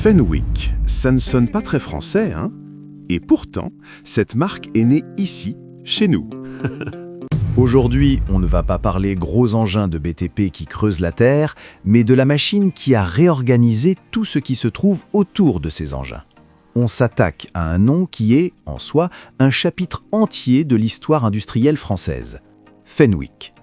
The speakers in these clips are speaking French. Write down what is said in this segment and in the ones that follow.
Fenwick, ça ne sonne pas très français, hein? Et pourtant, cette marque est née ici, chez nous. Aujourd'hui, on ne va pas parler gros engins de BTP qui creusent la terre, mais de la machine qui a réorganisé tout ce qui se trouve autour de ces engins. On s'attaque à un nom qui est, en soi, un chapitre entier de l'histoire industrielle française. Fenwick.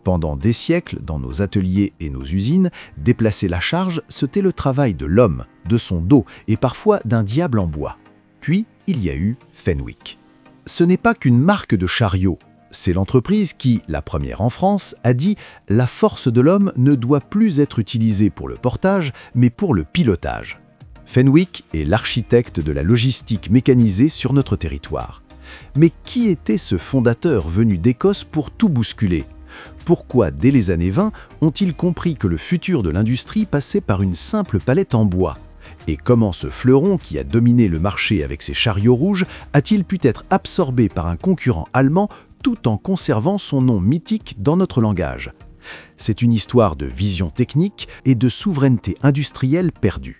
Pendant des siècles, dans nos ateliers et nos usines, déplacer la charge, c'était le travail de l'homme, de son dos et parfois d'un diable en bois. Puis, il y a eu Fenwick. Ce n'est pas qu'une marque de chariot. C'est l'entreprise qui, la première en France, a dit « La force de l'homme ne doit plus être utilisée pour le portage, mais pour le pilotage ». Fenwick est l'architecte de la logistique mécanisée sur notre territoire. Mais qui était ce fondateur venu d'Écosse pour tout bousculer ? Pourquoi, dès les années 20, ont-ils compris que le futur de l'industrie passait par une simple palette en bois ? Et comment ce fleuron qui a dominé le marché avec ses chariots rouges a-t-il pu être absorbé par un concurrent allemand tout en conservant son nom mythique dans notre langage ? C'est une histoire de vision technique et de souveraineté industrielle perdue.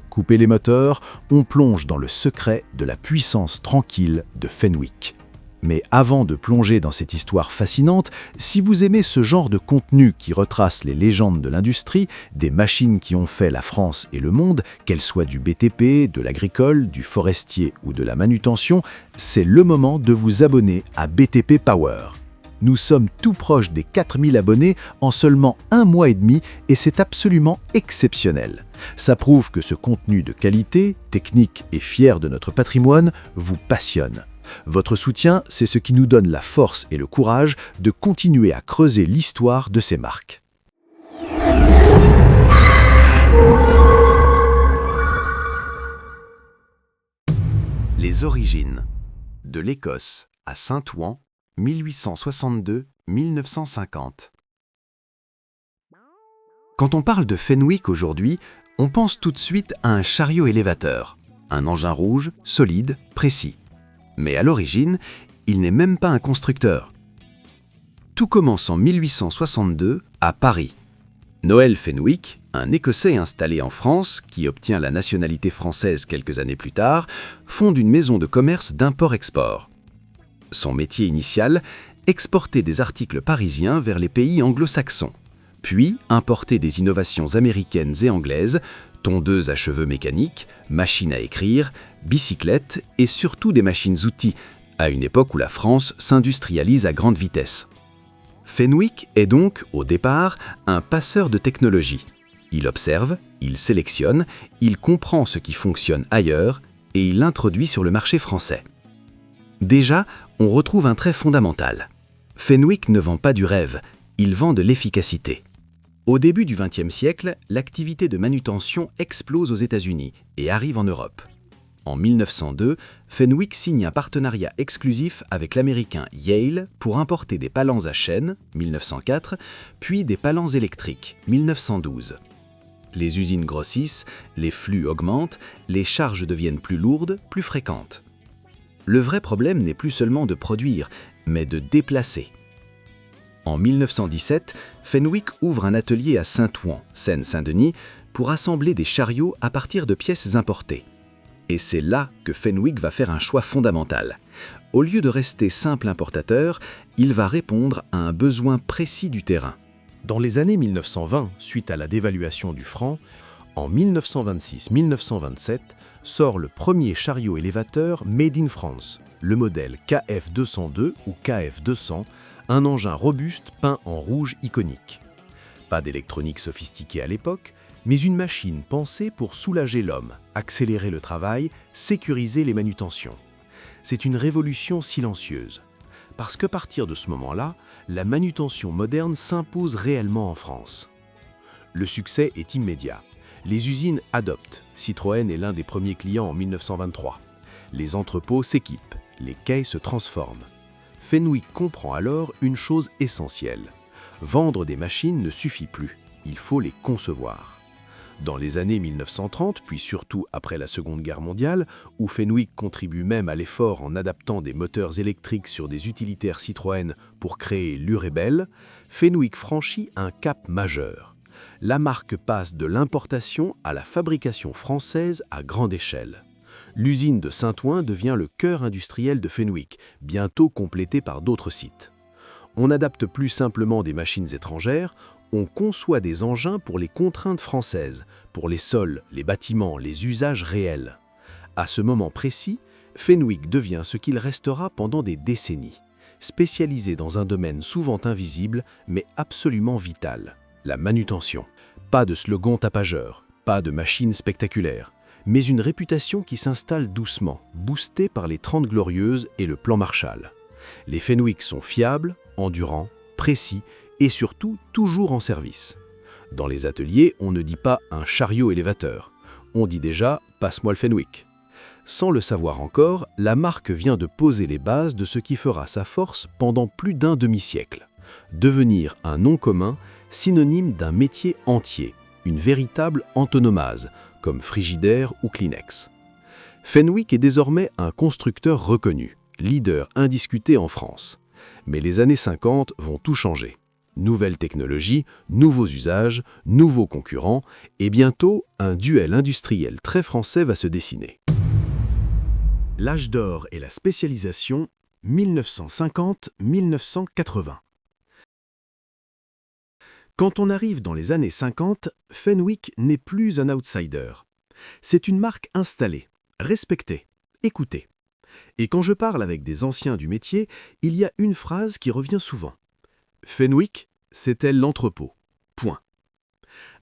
Coupez les moteurs, on plonge dans le secret de la puissance tranquille de Fenwick. Mais avant de plonger dans cette histoire fascinante, si vous aimez ce genre de contenu qui retrace les légendes de l'industrie, des machines qui ont fait la France et le monde, qu'elles soient du BTP, de l'agricole, du forestier ou de la manutention, c'est le moment de vous abonner à BTP Power. Nous sommes tout proches des 4000 abonnés en seulement 1 mois et demi et c'est absolument exceptionnel. Ça prouve que ce contenu de qualité, technique et fier de notre patrimoine vous passionne. Votre soutien, c'est ce qui nous donne la force et le courage de continuer à creuser l'histoire de ces marques. Les origines. De l'Écosse à Saint-Ouen, 1862-1950. Quand on parle de Fenwick aujourd'hui, on pense tout de suite à un chariot élévateur, un engin rouge, solide, précis. Mais à l'origine, il n'est même pas un constructeur. Tout commence en 1862 à Paris. Noel Fenwick, un Écossais installé en France, qui obtient la nationalité française quelques années plus tard, fonde une maison de commerce d'import-export. Son métier initial, exporter des articles parisiens vers les pays anglo-saxons, puis importer des innovations américaines et anglaises, tondeuses à cheveux mécaniques, machines à écrire, bicyclettes et surtout des machines-outils, à une époque où la France s'industrialise à grande vitesse. Fenwick est donc, au départ, un passeur de technologie. Il observe, il sélectionne, il comprend ce qui fonctionne ailleurs et il l'introduit sur le marché français. Déjà, on retrouve un trait fondamental. Fenwick ne vend pas du rêve, il vend de l'efficacité. Au début du XXe siècle, l'activité de manutention explose aux États-Unis et arrive en Europe. En 1902, Fenwick signe un partenariat exclusif avec l'américain Yale pour importer des palans à chaîne, 1904, puis des palans électriques, 1912. Les usines grossissent, les flux augmentent, les charges deviennent plus lourdes, plus fréquentes. Le vrai problème n'est plus seulement de produire, mais de déplacer. En 1917, Fenwick ouvre un atelier à Saint-Ouen, Seine-Saint-Denis, pour assembler des chariots à partir de pièces importées. Et c'est là que Fenwick va faire un choix fondamental. Au lieu de rester simple importateur, il va répondre à un besoin précis du terrain. Dans les années 1920, suite à la dévaluation du franc, en 1926-1927, sort le premier chariot élévateur Made in France, le modèle KF202 ou KF200, un engin robuste peint en rouge iconique. Pas d'électronique sophistiquée à l'époque, mais une machine pensée pour soulager l'homme, accélérer le travail, sécuriser les manutentions. C'est une révolution silencieuse, parce qu'à partir de ce moment-là, la manutention moderne s'impose réellement en France. Le succès est immédiat. Les usines adoptent. Citroën est l'un des premiers clients en 1923. Les entrepôts s'équipent, les quais se transforment. Fenwick comprend alors une chose essentielle. Vendre des machines ne suffit plus, il faut les concevoir. Dans les années 1930, puis surtout après la Seconde Guerre mondiale, où Fenwick contribue même à l'effort en adaptant des moteurs électriques sur des utilitaires Citroën pour créer l'Urebel, Fenwick franchit un cap majeur. la marque passe de l'importation à la fabrication française à grande échelle. L'usine de Saint-Ouen devient le cœur industriel de Fenwick, bientôt complété par d'autres sites. On n'adapte plus simplement des machines étrangères, on conçoit des engins pour les contraintes françaises, pour les sols, les bâtiments, les usages réels. À ce moment précis, Fenwick devient ce qu'il restera pendant des décennies, spécialisé dans un domaine souvent invisible mais absolument vital, la manutention. Pas de slogan tapageur, pas de machines spectaculaires, mais une réputation qui s'installe doucement, boostée par les 30 Glorieuses et le plan Marshall. Les Fenwick sont fiables, endurants, précis et surtout toujours en service. Dans les ateliers, on ne dit pas un chariot élévateur, on dit déjà « passe-moi le Fenwick ». Sans le savoir encore, la marque vient de poser les bases de ce qui fera sa force pendant plus d'un demi-siècle. Devenir un nom commun, synonyme d'un métier entier, une véritable antonomase, comme Frigidaire ou Kleenex. Fenwick est désormais un constructeur reconnu, leader indiscuté en France. Mais les années 50 vont tout changer. Nouvelles technologies, nouveaux usages, nouveaux concurrents, et bientôt, un duel industriel très français va se dessiner. L'âge d'or et la spécialisation, 1950-1980. Quand on arrive dans les années 50, Fenwick n'est plus un outsider. C'est une marque installée, respectée, écoutée. Et quand je parle avec des anciens du métier, il y a une phrase qui revient souvent. Fenwick, c'était l'entrepôt. Point.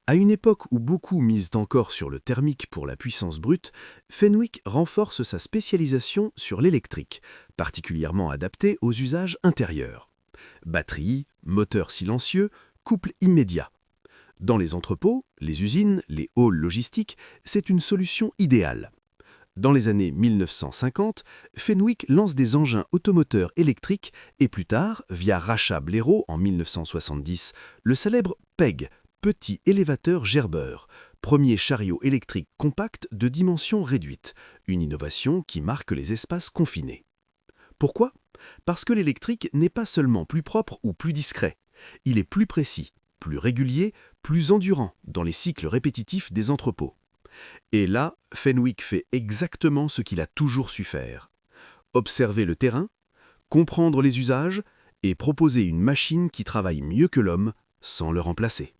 À une époque où beaucoup misent encore sur le thermique pour la puissance brute, Fenwick renforce sa spécialisation sur l'électrique, particulièrement adaptée aux usages intérieurs. Batterie, moteur silencieux, couple immédiat. Dans les entrepôts, les usines, les halls logistiques, c'est une solution idéale. Dans les années 1950, Fenwick lance des engins automoteurs électriques et plus tard, via rachat Blaireau en 1970, le célèbre PEG, petit élévateur gerbeur, premier chariot électrique compact de dimension réduite, une innovation qui marque les espaces confinés. Pourquoi ? Parce que l'électrique n'est pas seulement plus propre ou plus discret, il est plus précis, plus régulier, plus endurant dans les cycles répétitifs des entrepôts. Et là, Fenwick fait exactement ce qu'il a toujours su faire. Observer le terrain, comprendre les usages et proposer une machine qui travaille mieux que l'homme sans le remplacer.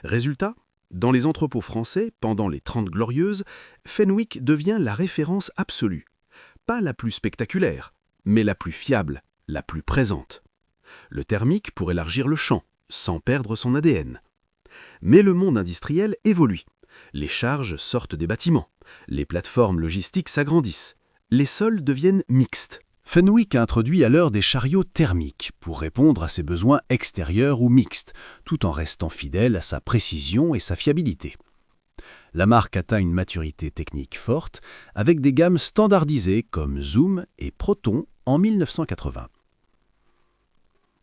Résultat, dans les entrepôts français, pendant les 30 Glorieuses, Fenwick devient la référence absolue. Pas la plus spectaculaire, mais la plus fiable, la plus présente. Le thermique pour élargir le champ, sans perdre son ADN. Mais le monde industriel évolue. Les charges sortent des bâtiments, les plateformes logistiques s'agrandissent, les sols deviennent mixtes. Fenwick a introduit alors des chariots thermiques pour répondre à ses besoins extérieurs ou mixtes, tout en restant fidèle à sa précision et sa fiabilité. La marque atteint une maturité technique forte, avec des gammes standardisées comme Zoom et Proton en 1980.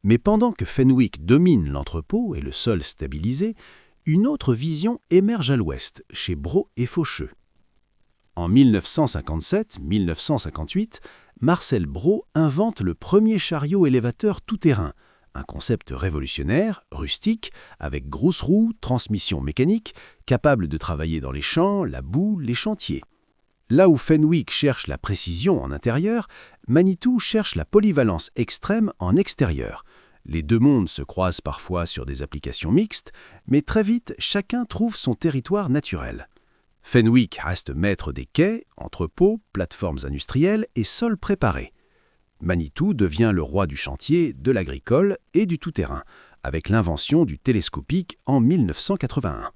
Mais pendant que Fenwick domine l'entrepôt et le sol stabilisé, une autre vision émerge à l'ouest, chez Braud et Faucheux. En 1957-1958, Marcel Braud invente le premier chariot élévateur tout-terrain, un concept révolutionnaire, rustique, avec grosses roues, transmission mécanique, capable de travailler dans les champs, la boue, les chantiers. Là où Fenwick cherche la précision en intérieur, Manitou cherche la polyvalence extrême en extérieur. Les deux mondes se croisent parfois sur des applications mixtes, mais très vite, chacun trouve son territoire naturel. Fenwick reste maître des quais, entrepôts, plateformes industrielles et sols préparés. Manitou devient le roi du chantier, de l'agricole et du tout-terrain, avec l'invention du télescopique en 1981.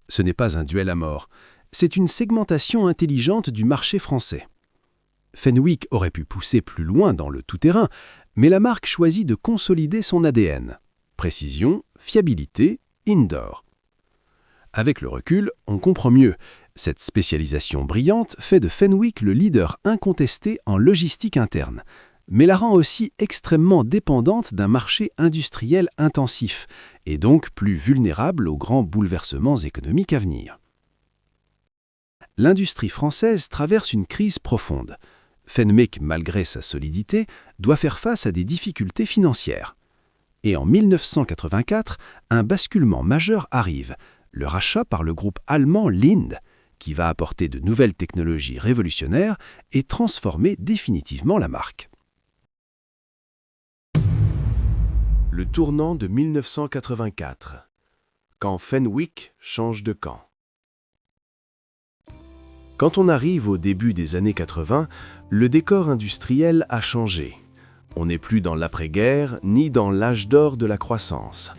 Ce n'est pas un duel à mort, c'est une segmentation intelligente du marché français. Fenwick aurait pu pousser plus loin dans le tout-terrain, mais la marque choisit de consolider son ADN. Précision, fiabilité, indoor. Avec le recul, on comprend mieux. Cette spécialisation brillante fait de Fenwick le leader incontesté en logistique interne, mais la rend aussi extrêmement dépendante d'un marché industriel intensif, et donc plus vulnérable aux grands bouleversements économiques à venir. L'industrie française traverse une crise profonde. Fenwick, malgré sa solidité, doit faire face à des difficultés financières. Et en 1984, un basculement majeur arrive, le rachat par le groupe allemand Linde, qui va apporter de nouvelles technologies révolutionnaires et transformer définitivement la marque. Le tournant de 1984, quand Fenwick change de camp. Quand on arrive au début des années 80, le décor industriel a changé. On n'est plus dans l'après-guerre ni dans l'âge d'or de la croissance.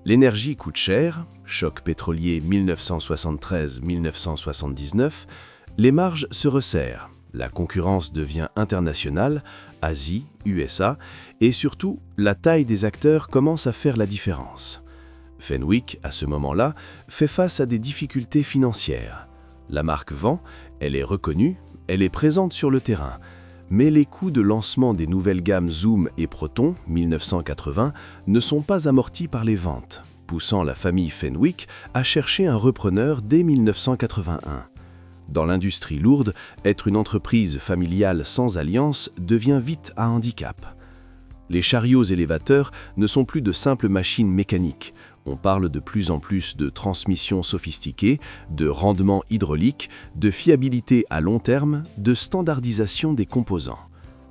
L'énergie coûte cher, choc pétrolier 1973-1979, les marges se resserrent, la concurrence devient internationale, Asie, USA, et surtout, la taille des acteurs commence à faire la différence. Fenwick, à ce moment-là, fait face à des difficultés financières. La marque vend, elle est reconnue, elle est présente sur le terrain, mais les coûts de lancement des nouvelles gammes Zoom et Proton, 1980, ne sont pas amortis par les ventes, poussant la famille Fenwick à chercher un repreneur dès 1981. Dans l'industrie lourde, être une entreprise familiale sans alliance devient vite un handicap. Les chariots élévateurs ne sont plus de simples machines mécaniques. On parle de plus en plus de transmissions sophistiquées, de rendement hydraulique, de fiabilité à long terme, de standardisation des composants.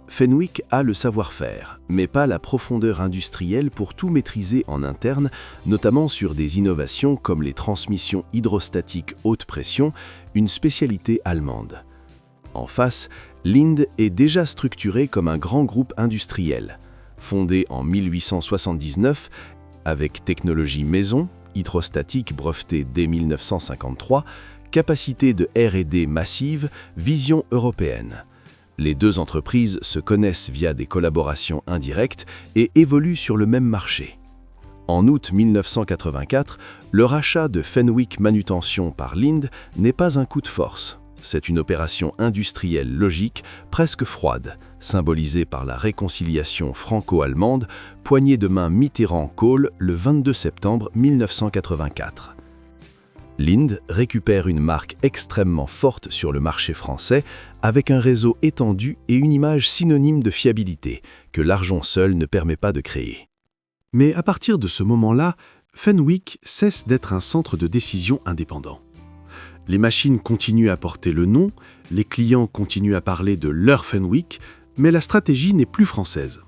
Fenwick a le savoir-faire, mais pas la profondeur industrielle pour tout maîtriser en interne, notamment sur des innovations comme les transmissions hydrostatiques haute pression, une spécialité allemande. En face, Linde est déjà structuré comme un grand groupe industriel. Fondé en 1879, avec technologie maison, hydrostatique brevetée dès 1953, capacité de R&D massive, vision européenne. Les deux entreprises se connaissent via des collaborations indirectes et évoluent sur le même marché. En août 1984, le rachat de Fenwick Manutention par Linde n'est pas un coup de force. C'est une opération industrielle logique, presque froide, symbolisée par la réconciliation franco-allemande, poignée de main Mitterrand-Kohl le 22 septembre 1984. Linde récupère une marque extrêmement forte sur le marché français, avec un réseau étendu et une image synonyme de fiabilité, que l'argent seul ne permet pas de créer. Mais à partir de ce moment-là, Fenwick cesse d'être un centre de décision indépendant. Les machines continuent à porter le nom, les clients continuent à parler de leur Fenwick, mais la stratégie n'est plus française.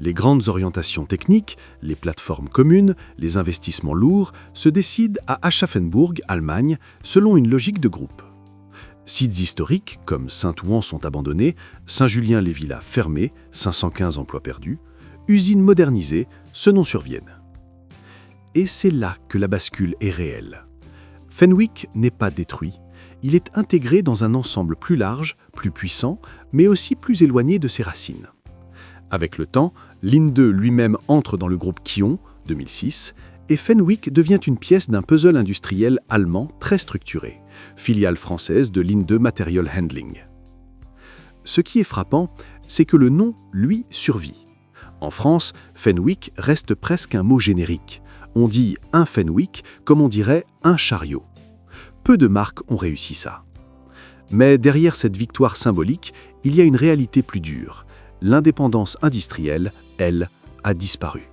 Les grandes orientations techniques, les plateformes communes, les investissements lourds se décident à Aschaffenburg, Allemagne, selon une logique de groupe. Sites historiques comme Saint-Ouen sont abandonnés, Saint-Julien-les-Villas fermés, 515 emplois perdus, usines modernisées, ce nom surviennent. Et c'est là que la bascule est réelle. Fenwick n'est pas détruit, il est intégré dans un ensemble plus large, plus puissant, mais aussi plus éloigné de ses racines. Avec le temps, Linde lui-même entre dans le groupe Kion, 2006, et Fenwick devient une pièce d'un puzzle industriel allemand très structuré, filiale française de Linde Material Handling. Ce qui est frappant, c'est que le nom, lui, survit. En France, Fenwick reste presque un mot générique. On dit un Fenwick comme on dirait un chariot. Peu de marques ont réussi ça. Mais derrière cette victoire symbolique, il y a une réalité plus dure. L'indépendance industrielle, elle, a disparu.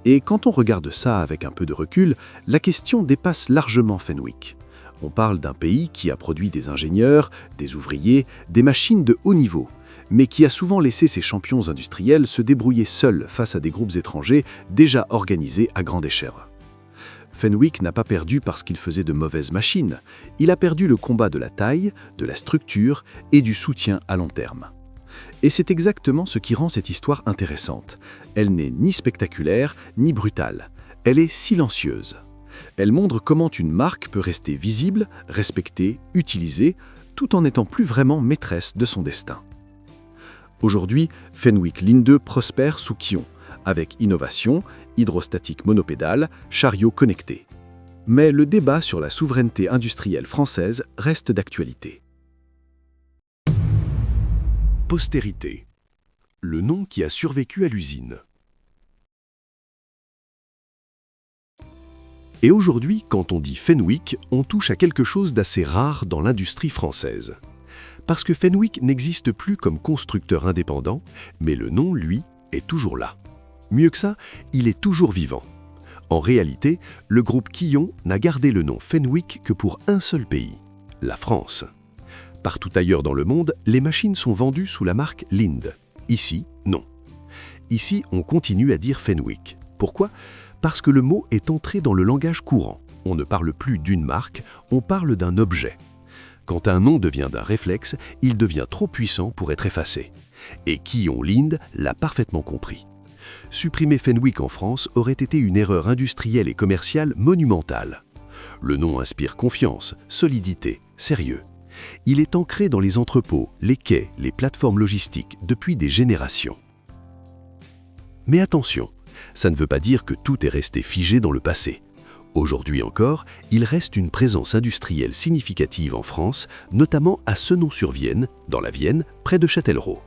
Et quand on regarde ça avec un peu de recul, la question dépasse largement Fenwick. On parle d'un pays qui a produit des ingénieurs, des ouvriers, des machines de haut niveau, mais qui a souvent laissé ses champions industriels se débrouiller seuls face à des groupes étrangers déjà organisés à grande échelle. Fenwick n'a pas perdu parce qu'il faisait de mauvaises machines, il a perdu le combat de la taille, de la structure et du soutien à long terme. Et c'est exactement ce qui rend cette histoire intéressante. Elle n'est ni spectaculaire, ni brutale. Elle est silencieuse. Elle montre comment une marque peut rester visible, respectée, utilisée, tout en n'étant plus vraiment maîtresse de son destin. Aujourd'hui, Fenwick Linde prospère sous Kion, avec innovation, hydrostatique monopédale, chariot connecté. Mais le débat sur la souveraineté industrielle française reste d'actualité. Postérité. Le nom qui a survécu à l'usine. Et aujourd'hui, quand on dit Fenwick, on touche à quelque chose d'assez rare dans l'industrie française. Parce que Fenwick n'existe plus comme constructeur indépendant, mais le nom, lui, est toujours là. Mieux que ça, il est toujours vivant. En réalité, le groupe Quillon n'a gardé le nom Fenwick que pour un seul pays, la France. Partout ailleurs dans le monde, les machines sont vendues sous la marque Linde. Ici, non. Ici, on continue à dire Fenwick. Pourquoi ? Parce que le mot est entré dans le langage courant. On ne parle plus d'une marque, on parle d'un objet. Quand un nom devient d'un réflexe, il devient trop puissant pour être effacé. Et Quillon Linde l'a parfaitement compris. Supprimer Fenwick en France aurait été une erreur industrielle et commerciale monumentale. Le nom inspire confiance, solidité, sérieux. Il est ancré dans les entrepôts, les quais, les plateformes logistiques depuis des générations. Mais attention, ça ne veut pas dire que tout est resté figé dans le passé. Aujourd'hui encore, il reste une présence industrielle significative en France, notamment à Senon-sur-Vienne, dans la Vienne, près de Châtellerault.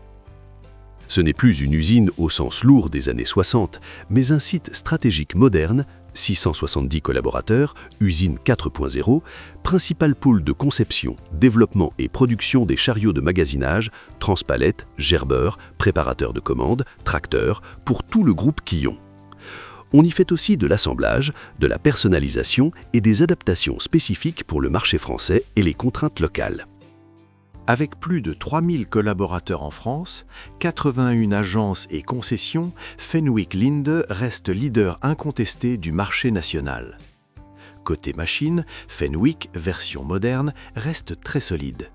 Ce n'est plus une usine au sens lourd des années 60, mais un site stratégique moderne, 670 collaborateurs, usine 4.0, principal pôle de conception, développement et production des chariots de magasinage, transpalettes, gerbeurs, préparateurs de commandes, tracteurs, pour tout le groupe Quillon. On y fait aussi de l'assemblage, de la personnalisation et des adaptations spécifiques pour le marché français et les contraintes locales. Avec plus de 3000 collaborateurs en France, 81 agences et concessions, Fenwick Linde reste leader incontesté du marché national. Côté machine, Fenwick, version moderne, reste très solide.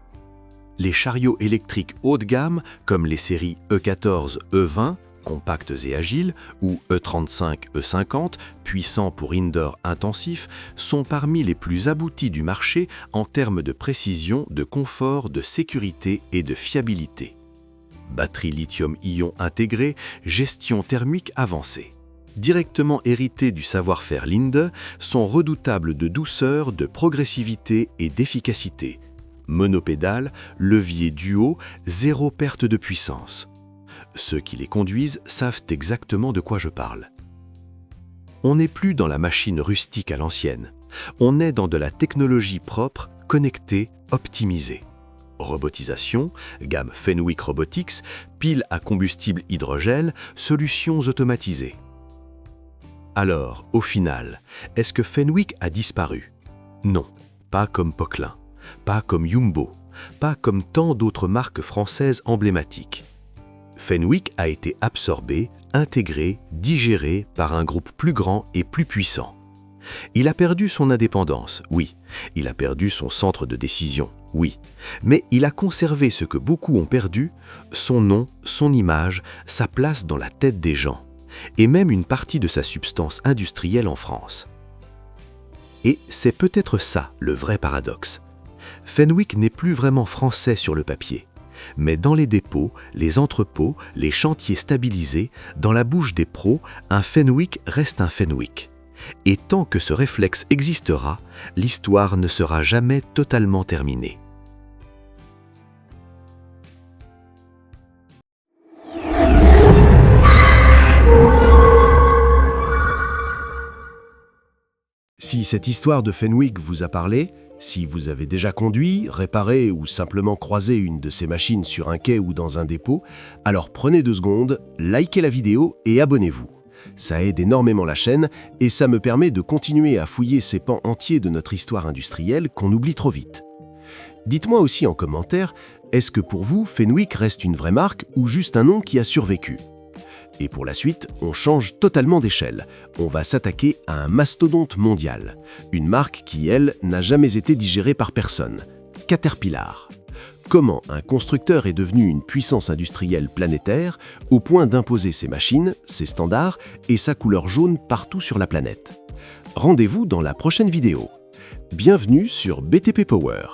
Les chariots électriques haut de gamme, comme les séries E14, E20, compacts et agiles, ou E35, E50, puissants pour indoor intensif, sont parmi les plus aboutis du marché en termes de précision, de confort, de sécurité et de fiabilité. Batterie lithium-ion intégrée, gestion thermique avancée. Directement hérités du savoir-faire Linde, sont redoutables de douceur, de progressivité et d'efficacité. Monopédale, levier duo, zéro perte de puissance. Ceux qui les conduisent savent exactement de quoi je parle. On n'est plus dans la machine rustique à l'ancienne. On est dans de la technologie propre, connectée, optimisée. Robotisation, gamme Fenwick Robotics, piles à combustible hydrogène, solutions automatisées. Alors, au final, est-ce que Fenwick a disparu ? Non, pas comme Poquelin, pas comme Jumbo, pas comme tant d'autres marques françaises emblématiques. Fenwick a été absorbé, intégré, digéré par un groupe plus grand et plus puissant. Il a perdu son indépendance, oui. Il a perdu son centre de décision, oui. Mais il a conservé ce que beaucoup ont perdu, son nom, son image, sa place dans la tête des gens, et même une partie de sa substance industrielle en France. Et c'est peut-être ça le vrai paradoxe. Fenwick n'est plus vraiment français sur le papier. Mais dans les dépôts, les entrepôts, les chantiers stabilisés, dans la bouche des pros, un Fenwick reste un Fenwick. Et tant que ce réflexe existera, l'histoire ne sera jamais totalement terminée. Si cette histoire de Fenwick vous a parlé, si vous avez déjà conduit, réparé ou simplement croisé une de ces machines sur un quai ou dans un dépôt, alors prenez 2 secondes, likez la vidéo et abonnez-vous. Ça aide énormément la chaîne et ça me permet de continuer à fouiller ces pans entiers de notre histoire industrielle qu'on oublie trop vite. Dites-moi aussi en commentaire, est-ce que pour vous, Fenwick reste une vraie marque ou juste un nom qui a survécu ? Et pour la suite, on change totalement d'échelle. On va s'attaquer à un mastodonte mondial. Une marque qui, elle, n'a jamais été digérée par personne. Caterpillar. Comment un constructeur est devenu une puissance industrielle planétaire au point d'imposer ses machines, ses standards et sa couleur jaune partout sur la planète. Rendez-vous dans la prochaine vidéo. Bienvenue sur BTP Power.